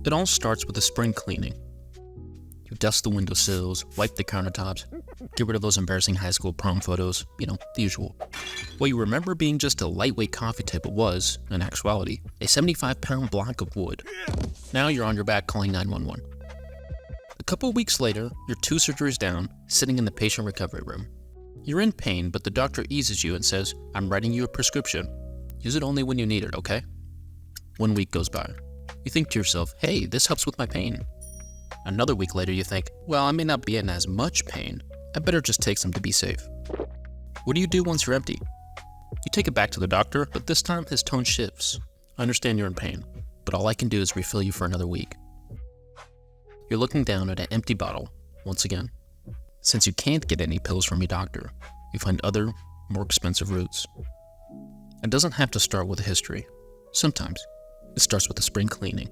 It all starts with a spring cleaning. You dust the windowsills, wipe the countertops, get rid of those embarrassing high school prom photos, the usual. What you remember being just a lightweight coffee table was, in actuality, a 75-pound block of wood. Now you're on your back calling 911. A couple weeks later, you're 2 surgeries down, sitting in the patient recovery room. You're in pain, but the doctor eases you and says, "I'm writing you a prescription. Use it only when you need it, okay?" 1 week goes by. You think to yourself, "Hey, this helps with my pain." Another week later, you think, "Well, I may not be in as much pain. I better just take some to be safe." What do you do once you're empty? You take it back to the doctor, but this time his tone shifts. "I understand you're in pain, but all I can do is refill you for another week." You're looking down at an empty bottle once again. Since you can't get any pills from your doctor, you find other, more expensive routes. It doesn't have to start with a history. Sometimes it starts with a spring cleaning.